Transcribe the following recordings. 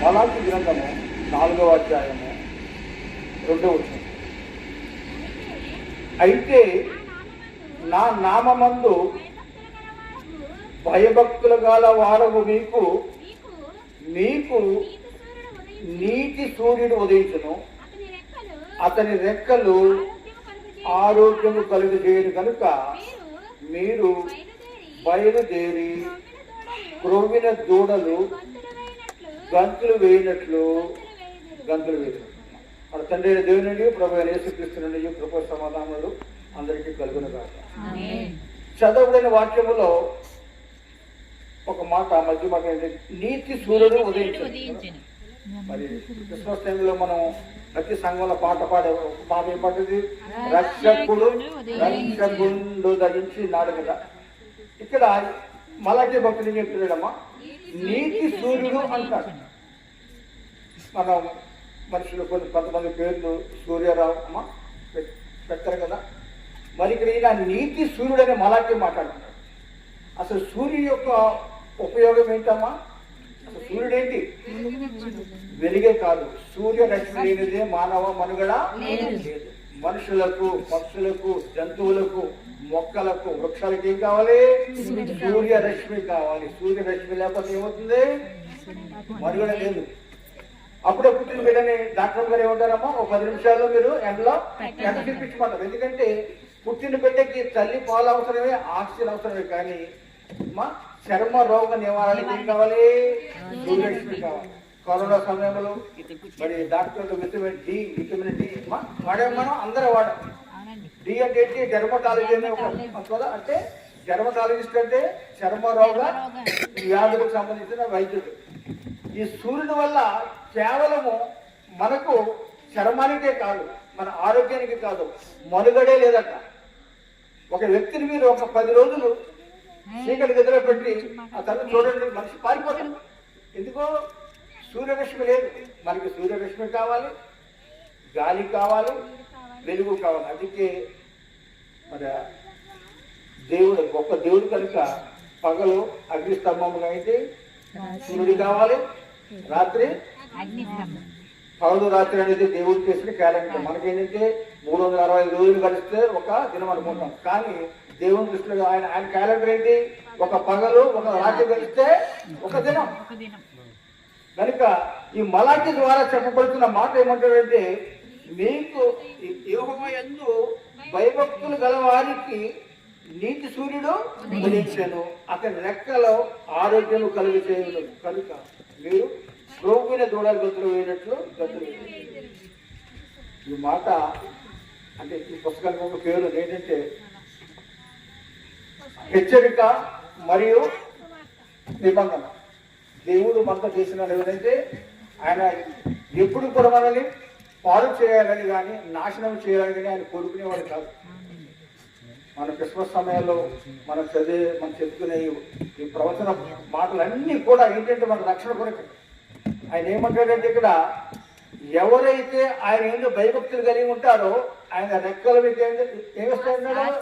మలాకి గ్రంథము 4వ అధ్యాయము 2వ వచనం. అయితే నా నామమందు భయభక్తులు గల వారము మీకు నీతి సూర్యుడు ఉదయించును, అతని రెక్కలు ఆరోగ్యము కలుగు చేయను కనుక మీరు బయలుదేరి క్రొవ్విన దూడలు గంతులు వేయనట్లు మన తండ్రి దేవుని నుండి ప్రభు యేసుక్రీస్తు నుండి కృప సమాధానాలు అందరికీ కలుగును గాక. చదవబడిన వాక్యములో ఒక మాట మధ్య మాట నీతి సూర్యుడు ఉదయించు. మరి క్రిస్మస్ టైంలో మనం ప్రతి సంఘంలో పాట ఏం పాటది? రక్షకుడు ధరించి నాడు కదా. ఇక్కడ మలాకి భక్తులు చెప్తున్నాడమ్మా, నీతి సూర్యుడు అంటాడు. మనం మనుషులు కొంతమంది పేర్లు సూర్యరావు అమ్మ పెట్టారు కదా. మరి ఇక్కడ ఈయన నీతి సూర్యుడు అనే మలాకి మాట్లాడుతున్నాడు. అసలు సూర్యుడు యొక్క ఉపయోగం ఏంటమ్మా? అసలు సూర్యుడు ఏంటి? వెలుగే కాదు, సూర్యరశ్మి లేనిదే మానవ మనుగడ లేదు. మనుషులకు, పక్షులకు, జంతువులకు, మొక్కలకు, వృక్షాలకు ఏం కావాలి? సూర్యరశ్మి కావాలి. సూర్యరశ్మి లేకపోతే ఏమవుతుంది? మనుగడ లేదు. అప్పుడే పుట్టిన బిడ్డని డాక్టర్ గారు ఏమంటారమ్మా, ఒక 10 నిమిషాల్లో మీరు ఎండలో తిప్పించమంటారు. ఎందుకంటే పుట్టిన బిడ్డకి తల్లి పాలు అవసరమే, ఆక్సిజన్ అవసరమే. కానీ మా చర్మ రోగ నివారణకి ఏం కావాలి? సూర్యరశ్మి కావాలి. కరోనా సమయంలో మరి డాక్టర్లు విటమిన్ డి వాడాం, మనం అందరూ వాడాం. డి అంటే ఏంటి? డెర్మటాలజీ అనే ఒక అంటే డెర్మటాలజిస్ట్ అంటే చర్మ రోగ వ్యాధులకు సంబంధించిన వైద్యుడు. ఈ సూర్యుని వల్ల కేవలము మనకు చర్మానికే కాదు, మన ఆరోగ్యానికి కాదు, మనుగడే లేదట. ఒక వ్యక్తిని మీరు ఒక 10 రోజులు చీకటి గదిలో పెట్టి ఆ తర్వాత చూడండి, మనిషి పారిపోతాడు. ఎందుకో? సూర్యరశ్మి లేదు. మనకి సూర్యరశ్మి కావాలి, గాలి కావాలి, వెలుగు కావాలి. అందుకే మరి దేవుడు గొప్ప దేవుడు కనుక పగలు అగ్నిస్తంభంగా అయితే సూర్యుడు కావాలి, రాత్రి పగలు రాత్రి అనేది దేవుడు చేసిన క్యాలెండర్. మనకేంటంటే 365 రోజులు గడిస్తే ఒక దినం అనుకుంటాం. కానీ దేవుని దృష్టిలో ఆయన క్యాలెండర్ ఏంటి? ఒక పగలు ఒక రాత్రి గడిస్తే ఒక దినం. కనుక ఈ మలాకి ద్వారా చెప్పబడుతున్న మాట ఏమంటాడంటే, మీకు యెహోవా యందు భయభక్తులు గల వారికి నీతి సూర్యుడు ఉదయించెను, అతని రెక్కలో ఆరోగ్యం కలుగు చేయను కనుక మీరు క్రొవ్విన దూడలు గతులు వేయనట్లు గతులు వేయండి. ఈ మాట అంటే ఈ పుస్తకానికి పేరు ఏంటంటే హెచ్చరిక మరియు నిబంధన. దేవుడు మనతో చేసిన ఏదంటే ఆయన ఎప్పుడు కూడా మనల్ని పాడు చేయాలని కానీ నాశనం చేయాలని కానీ ఆయన కోరుకునేవాడు కాదు. మన క్రిస్మస్ సమయంలో మనం చెప్పుకునే ఈ ప్రవచన మాటలన్నీ కూడా ఏంటంటే మన రక్షణ కొరకు. ఆయన ఏమంటాడంటే ఇక్కడ ఎవరైతే ఆయన ఏంటో భయభక్తులు కలిగి ఉంటారో ఆయన రెక్కల మీద ఏమిస్తున్నాడు?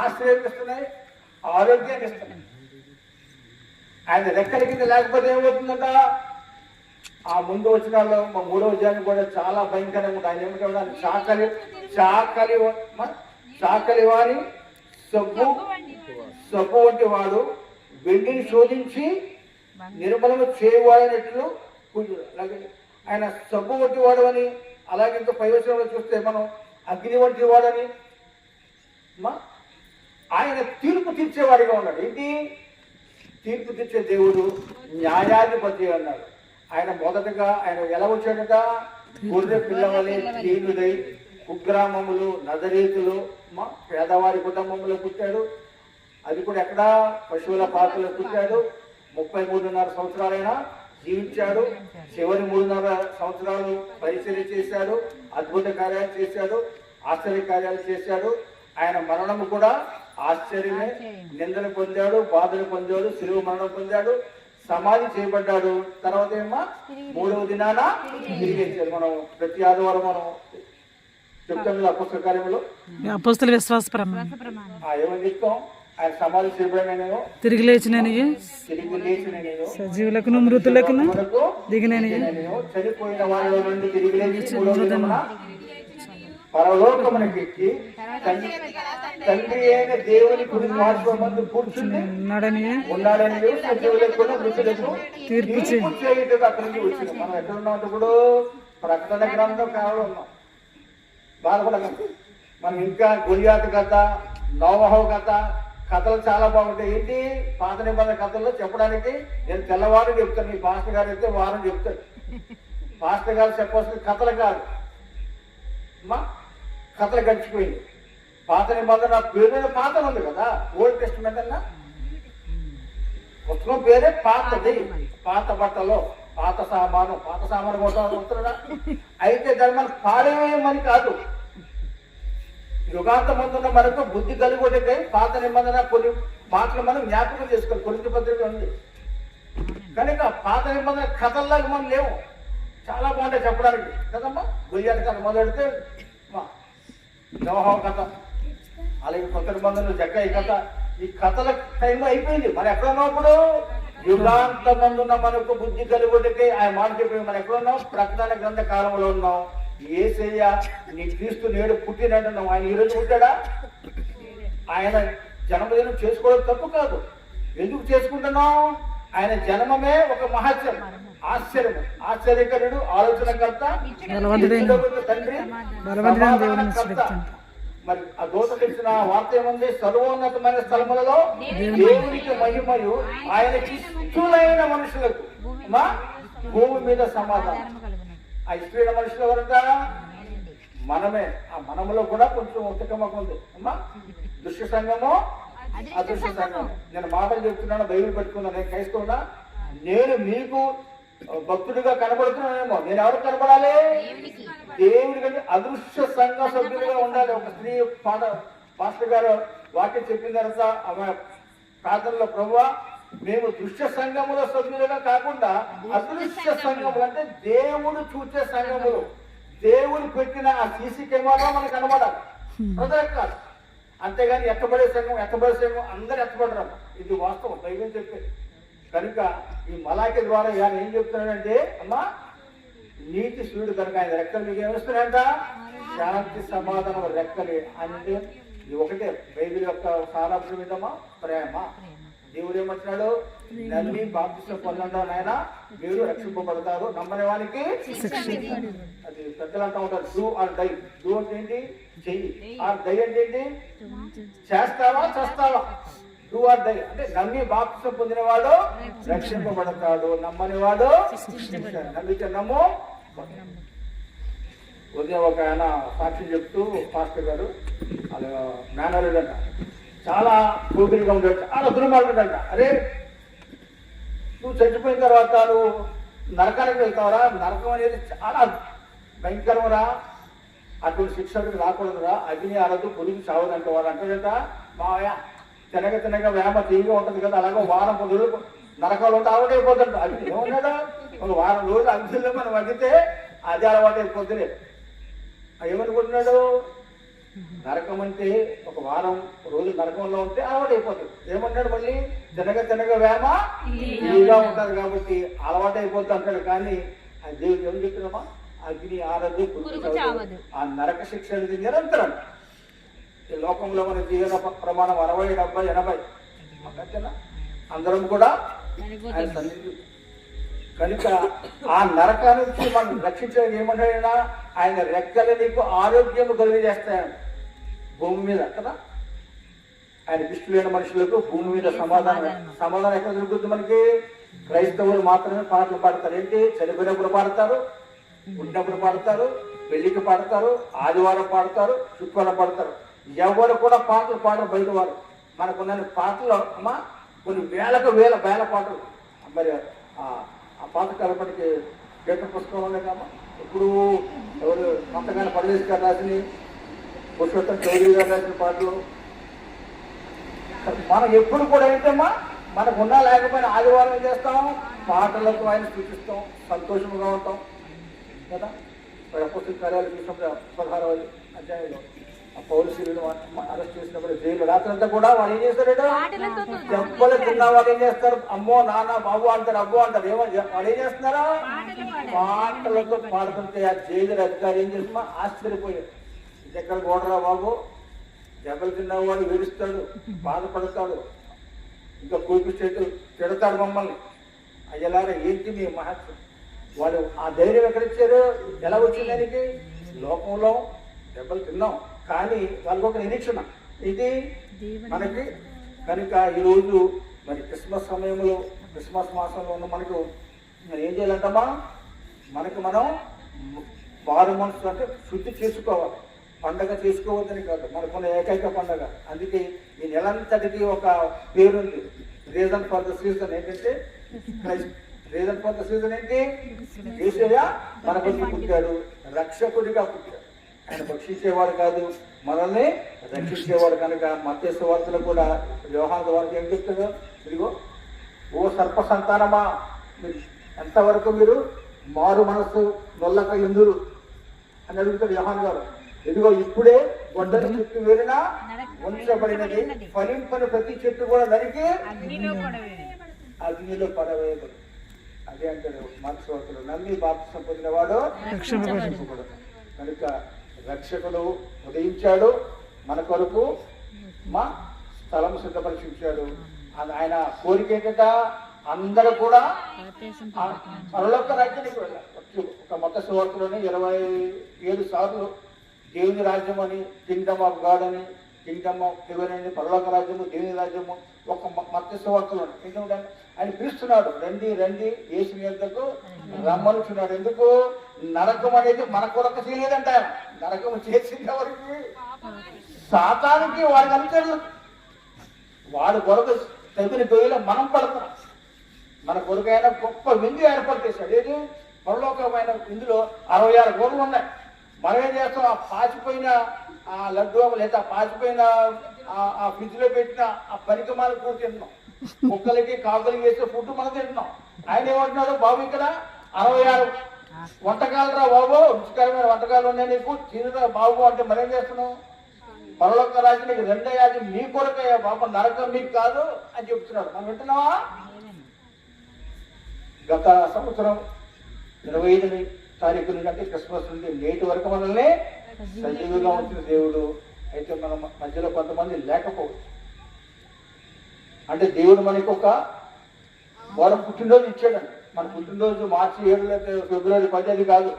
ఆశ్రయం ఇస్తున్నాయి, ఆరోగ్యాన్ని ఇస్తున్నాయి. ఆయన రెక్కల కింద లేకపోతే ఏమవుతుందంట? ఆ ముందు వచ్చిన వాళ్ళు 3వ అధ్యాయం కూడా చాలా భయంకరంగా ఉంటుంది. ఆయన ఏమిటంటే చాకలి వారి సబ్బు వంటి వాడు, వెండిని శోధించి నిర్మలము చేయవాడినట్లు ఆయన సబ్బు వంటి వాడు అని. అలాగే ఇంకా పైవచనంలో చూస్తే మనం అగ్ని వంటి వాడని. ఆయన తీర్పు తీర్చేవాడిగా ఉన్నాడు. ఏంటి? తీర్పు తీర్చే దేవుడు, న్యాయాధిపతి అన్నాడు. ఆయన మొదటగా ఆయన ఎలా వచ్చాడట? గొర్రె పిల్లవలే దీనుడై కుగ్రామములు నజరేతులు పేదవారి కుటుంబంలో పుట్టాడు. అది కూడా ఎక్కడ? పశువుల పాకలో పుట్టాడు. 33.5 సంవత్సరాలైనా జీవించాడు. చివరి 3.5 సంవత్సరాలు పరిచర్య చేశాడు, అద్భుత కార్యాలు చేశాడు, ఆశ్చర్య కార్యాలు చేశాడు. ఆయన మరణము కూడా ఆశ్చర్యమే. నిందలు పొందాడు, బాధలు పొందాడు, శిలువ మరణం పొందాడు, సమాధి చేయబడ్డాడు. తర్వాత ఏమో 3వ దినాన తిరిగేశాడు. మనం ప్రతి ఆదివారం మనం చెప్తాం అపోస్తల కార్యములో అపోస్తల విశ్వాస ప్రమాణం ఏమని చెప్తాం? ఆయన సమాధి చేయబడినో తిరిగి లేచినని తిరిగి లేచిన నేను సజీవులకును మృతులకును వరకు దిగినని నేను చనిపోయిన వారిలో నుండి తిరిగి లేచి మూడో దినమున పరలోకమునకు ఎక్కి తండ్రి అయిన దేవుని కుడి మార్గమందు కూర్చుని ఉన్నాడని సజీవులకు మృతులకు తీర్పు చేయుటకు అక్కడి నుంచి వచ్చింది. మనం ఎక్కడ ఉన్నాం ఇప్పుడు ప్రకటన గ్రంథం కావాలి ఉన్నాం. బాధపడకండి. మనం ఇంకా గొలియాతు కథ, నోవహు కథ, కథలు చాలా బాగుంటాయి. ఏంటి పాత నిబంధన కథల్లో చెప్పడానికి నేను తెల్లవారు చెప్తాను. ఈ పాస్టర్ గారు అయితే వారం చెప్తాడు. పాస్టర్ గారు చెప్పాల్సిన కథలు కాదు అమ్మా, కథలు గడిచిపోయింది. పాత నిబంధన పేరు పాత ఉంది కదా, ఓల్డ్ టెస్టిమెంట్ అన్నా పుస్తకం పేరే పాతది. పాత బట్టలు, పాత సామాను కొడుతున్నాడా? అయితే దాన్ని మనం పాడేయమని కాదు. యుగాంతమందున్న మనకు బుద్ధి కలిగొట్టే పాత నిబంధన కొన్ని మాటలు మనం జ్ఞాపకం చేసుకోవాలి. కొరింథీ పత్రిక ఉంది కనుక పాత నిబంధన కథల్లాగా మనం లేవు. చాలా బాగుంటాయి చెప్పడానికి కదమ్మా. గొయ్యాటి కథ మొదలెడితే నోవహు కథ, అలాగే కొత్త నిబంధనలు జక్కయ్య కథ. ఈ కథల టైం అయిపోయింది. మనం ఎక్కడ ఉన్నాం ఇప్పుడు? యుగాంతమందున్న మనకు బుద్ధి కలిగొట్టే ఆయన మాట చెప్పి మనం ఎక్కడ ఉన్నాం? ప్రకటన గ్రంథ కాలంలో ఉన్నాం. యేసయ్య నీ క్రీస్తు నేడు పుట్టినట్టున్నాం. ఆయన ఈరోజు పుట్టాడా? ఆయన జన్మదినం చేసుకోవడం తప్పు కాదు. ఎందుకు చేసుకుంటున్నాం? ఆయన జన్మమే ఒక మహత్యం, ఆశ్చర్యం, ఆశ్చర్యకరుడు, ఆలోచనకర్త, తండ్రి, సమాధానకర్త. మరి ఆ దూత తెలిసిన వార్త ఏముంది? సర్వోన్నతమైన స్థలములలో దేవునికి మహిమయు ఆయనకి ఇష్టమైన మనుషులకు మా భూమి మీద సమాధానం. ఆ ఇష్టమైన మనుషులు ఎవరంట? మనమే. ఆ మనములో కూడా కొంచెం ఉత్తకమకం ఉంది అమ్మా. దృశ్య సంఘము, అదృశ్య సంఘం. నేను మాటలు చెప్తున్నాను, బైబిల్ పెట్టుకున్నాను. నేను క్రైస్తవునా? నేను మీకు భక్తుడిగా కనబడుతున్నానేమో. నేను ఎవరు కనబడాలి? దేవుడి కంటే అదృశ్య సంఘ సభ్యులుగా ఉండాలి. ఒక స్త్రీ పాస్టర్ గారు వాక్యం చెప్పిన తర్వాత ఆమె ప్రార్థనలో, ప్రభువా మేము దృశ్య సంఘముల సభ్యులుగా కాకుండా అదృశ్య సంఘములు అంటే దేవుడు చూసే సంఘములు, దేవుడు పెట్టిన ఆ సీసీ కెమెరా మనకు కనబడాలి. ప్రజలకు కాదు. అంతేగాని ఎత్తబడే సంఘం అందరూ ఎత్తబడరు. ఇది వాస్తవం, బైబిల్ చెప్పేది. కనుక ఈ మలాకి ద్వారా ఆయన ఏం చెప్తున్నాడంటే, అమ్మా నీతి సూర్యుడు కనుక ఆయన రెక్కలు మీకు ఏమిస్తున్నాడంట? శాంతి సమాధానం రెక్కలు. అంటే ఇది ఒకటే బైబిల్ యొక్క సారాంశం ఏంటమ్మా? ప్రేమ. దేవుడు ఏమంటున్నాడు? నమ్మి బాప్తిసం పొందండి నాయన, మీరు రక్షింపబడతారు. నమ్మని వానికి అది పెద్దలు అంటూ ఉంటారు, డూ ఆర్ డై. డూ అంటే ఏంటి? చెయ్యి. ఆర్ డై అంటే ఏంటి? చేస్తావా చేస్తావా. డూ ఆర్ డై అంటే నమ్మి బాప్తిసం పొందిన వాడు రక్షింపబడతాడు, నమ్మని వాడు నమ్మితే నమ్ము. ఉదయం ఒక ఆయన సాక్షి చెప్తూ పాస్టర్ గారు అలా మేనరుడు అంట, చాలా కోపిరిగా ఉండేట, చాలా దుర్మార్గుడంట. అరే నువ్వు చచ్చిపోయిన తర్వాత నువ్వు నరకానికి వెళ్తావరా? నరకం అనేది చాలా భయంకరమరా, అటువంటి శిక్షకు రాకూడదురా, అగ్ని ఆరదు పొరుగు చావదు అంటే వాడు అంటాడట. మావయ్య తినగా వేమ తీగా ఉంటుంది కదా, అలాగే వారం 10 రోజులు నరకాలు ఉంటే అలవాటు అయిపోతుంట. అగ్ని ఏమన్నాడా? ఒక వారం రోజులు అగ్నిలో మనం అగ్గితే అదే అలవాటు అయిపోతుంది. ఏమనుకుంటున్నాడు? నరకం అంటే ఒక వారం రోజులు నరకంలో ఉంటే అలవాటు అయిపోతుంది. ఏమన్నాడు? మళ్ళీ తినగా వేమ తీగా ఉంటుంది కాబట్టి అలవాటు అయిపోతుంది అంటాడు. కానీ ఆ దేవుడు ఏం చెప్తున్నామా? అగ్ని ఆరదు ఆ నరక శిక్ష అనేది నిరంతరం. ఈ లోకంలో మన జీవన ప్రమాణం 60, 70, 80 అందరం కూడా ఆయన సన్నిధి. కనుక ఆ నరక నుంచి మనం రక్షించడానికి ఏమంటాడైనా? ఆయన రెక్కలు నీకు ఆరోగ్యం కలిగజేస్తాయని భూమి మీద కదా. ఆయన ఇష్టమైన మనుషులకు భూమి మీద సమాధానం ఎక్కడ దొరుకుతుంది మనకి? క్రైస్తవులు మాత్రమే పాటలు పాడతారు. ఏంటి? చనిపోయినప్పుడు పాడతారు, ఉన్నప్పుడు పాడతారు, పెళ్లికి పాడతారు, ఆదివారం పాడతారు, శుక్రవారం పాడతారు. ఎవరు కూడా పాటలు పాడరు బయట వారు. మనకున్న పాటలు అమ్మా కొన్ని వేల పాటలు. మరి ఆ పాట కలపటికి కీర్తన పుస్తకం ఉన్నాయి కమ్మా. ఇప్పుడు ఎవరు మొత్తగానే పరదేశ్ గారు రాసిన, పురుషోత్తం చౌదరి గారు రాసిన పాటలు. మనం ఎప్పుడు కూడా ఏంటమ్మా, మనకు ఉన్నా లేకపోయినా ఆదివారం ఏం చేస్తాం? పాటలతో ఆయన సూచిస్తాం, సంతోషంగా ఉంటాం కదా. అపోస్తలుల కార్యాలు చూసినప్పుడు 16వ అధ్యాయంలో ఆ పౌరుషులను అరెస్ట్ చేసినప్పుడు జైలు రాత్రంతా కూడా వాడు ఏం చేస్తాడు? దెబ్బలు తిన్నా వాళ్ళు ఏం చేస్తారు? అమ్మో నాన్న బాబు అంటారు, అబ్బో అంటారు. వాళ్ళు ఏం చేస్తున్నారా? పాటలతో పాడుతుంటే ఆ జైలు అధికారి ఏం చేస్తున్నా ఆశ్చర్యపోయాడు. ఇది ఎక్కడ గోడరా బాబు, దెబ్బలు తిన్నవాడు ఏడుస్తాడు, బాధపడతాడు, ఇంకా కూపి చేతులు తిడతాడు మమ్మల్ని. అయ్యలారా ఏంటి మీ మహత్వం? వాళ్ళు ఆ ధైర్యం ఎక్కడిచ్చారు? ఎలా వచ్చింది దానికి? లోకంలో దెబ్బలు తిన్నాం, కానీ వాళ్ళకి ఒక నిరీక్షణ ఇది మనకి. కనుక ఈరోజు మరి క్రిస్మస్ సమయంలో, క్రిస్మస్ మాసంలో ఉన్న మనకు ఏం చేయాలంటమ్మా? మనకు మనం మారు మనసు అంటే శుద్ధి చేసుకోవాలి. పండగ చేసుకోవద్దని కాదు, మనకున్న ఏకైక పండగ. అందుకే ఈ నెలంతటికి ఒక పేరుంది, రీజన్ ఫర్ ద సీజన్. ఏంటంటే రీజన్ ఫర్ ద సీజన్ ఏంటి? యేసయ్య మన కోసం పుట్టాడు, రక్షకుడిగా పుట్టాడు. ఆయన భక్షించేవాడు కాదు, మనల్ని రక్షించేవాడు. కనుక మత్తయి సువార్తలో కూడా యోహాను సువార్త ఏం చెప్తాడు? ఇదిగో ఓ సర్ప సంతానమా, ఎంతవరకు మీరు మారు మనస్సు నొల్లక ఎందురు అని అడుగుతాడు యోహాను గారు. ఇదిగో ఇప్పుడే గొడ్డలి చెట్టు వేరినా ఉంచబడినది, ఫలింపని ప్రతి చెట్టు కూడా నరికి అగ్నిలో పడవేయబడు. అదే అంటాడు మార్క్స్వార్తలో, నమ్మి బాప్తిసం పొందినవాడు రక్షింపబడు. కనుక రక్షకుడు ఉదయించాడు, మన కొరకు మా స్థలం సిద్ధపరిచించాడు. ఆయన కోరిక ఏంటంట? అందరూ కూడా పరలోక రాజ్యానికి వెళ్ళాలి. ఒక మత సువార్తలోనే 27 సార్లు దేవుని రాజ్యం అని, కింగ్డమ్ ఆఫ్ గాడ్ అని, కింగ్డమ్ ఆఫ్ హెవెన్ అని, పరలోక రాజ్యము, దేవుని రాజ్యము ఒక మత సువార్తలో ఎందుకంటే ఆయన పిలుస్తున్నాడు, రండి రండి యేసు యొద్దకు రమ్మనుచున్నాడు. ఎందుకు? నరకం అనేది మన కొరకు చేయలేదంట. నరకం చేసింది ఎవరికి? సాతానికి. వాడికి అనుచరులు. వాడు కొరకు తగిన గొయ్యిలో మనం పడుతున్నాం. మన కొరకైనా గొప్ప విందు ఏర్పాటు చేశాడు. ఏది? పరలోకమైన ఇందులో 66 గోర్లు ఉన్నాయి. మనం ఏం చేస్తాం? ఆ పాచిపోయిన ఆ లడ్డు లేదా పాచిపోయిన ఆ ఫ్రిడ్జ్ లో పెట్టిన ఆ పరికమాలు కూడా తింటున్నాం. కుక్కలకి కాకులకి వేసే ఫుడ్ మనం తింటున్నాం. ఆయన ఏమంటున్నాడు? బాబు ఇక్కడ 66 వంటకాలు రా బాబు, రుచికరమైన వంటకాలు ఉన్నాయి, నీకు తినరా బాబు అంటే మనం ఏం చేస్తున్నాం? పరలోక రాజు నీకు రెండయ్యాది, మీ కొరకయ్యా బాబు, నరకం మీకు కాదు అని చెప్తున్నాడు. మనం వింటున్నావా? గత సంవత్సరం 25 తారీఖు నుండి అంటే క్రిస్మస్ నుండి నేటి వరకు మనల్ని సజీవుగా ఉంచిన దేవుడు. అయితే మన మధ్యలో కొంతమంది లేకపోవచ్చు. అంటే దేవుడు మనకి ఒక వారం పుట్టినరోజు ఇచ్చాడండి. మన పుట్టినరోజు మార్చి 7 లేదా ఫిబ్రవరి 10 కాదు.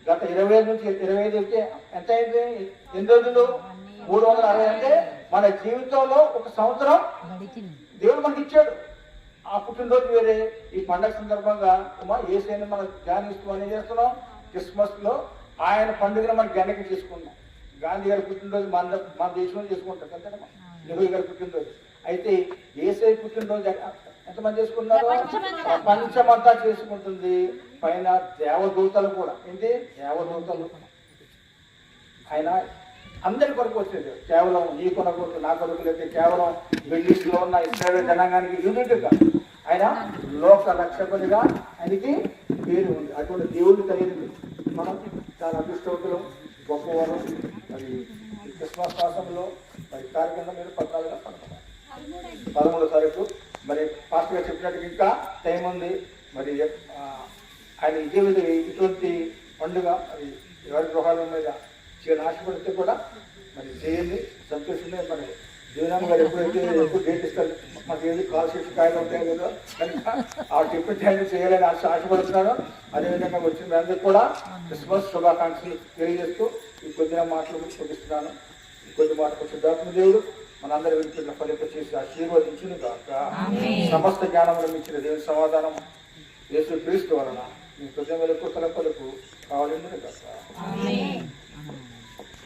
గత 25 నుంచి 25 ఎంత అయింది? 8 రోజులు 360. అంటే మన జీవితంలో ఒక సంవత్సరం దేవుడు మనకి ఇచ్చాడు. ఆ పుట్టినరోజు వేరే. ఈ పండగ సందర్భంగా యేసయ్యని మనం ధ్యానిస్తూ ఏం చేస్తున్నాం? క్రిస్మస్ లో ఆయన పండుగను మనం గణకి తీసుకున్నాం. గాంధీ గారి పుట్టినరోజు మన దేశంలో చేసుకుంటాం అంతేనమ్మా, నెహ్రూ గారి పుట్టినరోజు. అయితే యేసయ్య పుట్టినరోజు ఎంతమంది చేసుకున్నారు? ప్రపంచమంతా చేసుకుంటుంది. పైన దేవదూతలు కూడా. ఏంటి? దేవదూతలు. ఆయన అందరి కొరకు వచ్చేది. కేవలం నీ కొరకు నా కొరకు అయితే కేవలం బ్రిటిష్లో ఉన్న ఇస్రాయేల్ జనాంగానికి యూనిట్ కాదు. ఆయన లోక రక్షకునిగా ఆయనకి పేరు ఉంది. అటువంటి దేవుడు కలిగింది. మనం చాలా అదృష్టవంతులం, గొప్పవారు. మరి క్రిస్మస్ మాసంలో మరి కార్యక్రమం మీరు 13వ తారీఖు మరి పాస్టర్ గారు చెప్పినట్టుగా ఇంకా టైం ఉంది. మరి ఆయన ఇటువంటి పండుగ మరి ఎవరి గృహాల మీద చేయాలని ఆశపడితే కూడా మరి చేయండి, సంతోషమే. మరి జీవనాన్ని గారు ఎప్పుడైతే ఎప్పుడు డేట్ ఇస్తారు, మాకు ఏది కాల్ చేసి కాయలు ఉంటాయి కదా, కనుక ఆ టిఫిన్ టైం చేయాలని ఆశపడుతున్నాను. అదేవిధంగా వచ్చిన అందరికీ కూడా క్రిస్మస్ శుభాకాంక్షలు తెలియజేస్తూ ఈ కొద్దిగా మాటలు చూపిస్తున్నాను. ఈ కొద్ది మాటకు సిద్ధాత్మ దేవుడు మనందరూ వినిపిన ఫలింప చేసి ఆశీర్వదించును గాక. సమస్త జ్ఞానములను ఇచ్చిన దేవుని సమాధానం యేసు క్రీస్తు వలన మీ హృదయం ఎక్కువ తలపలకు కావాలని గాక.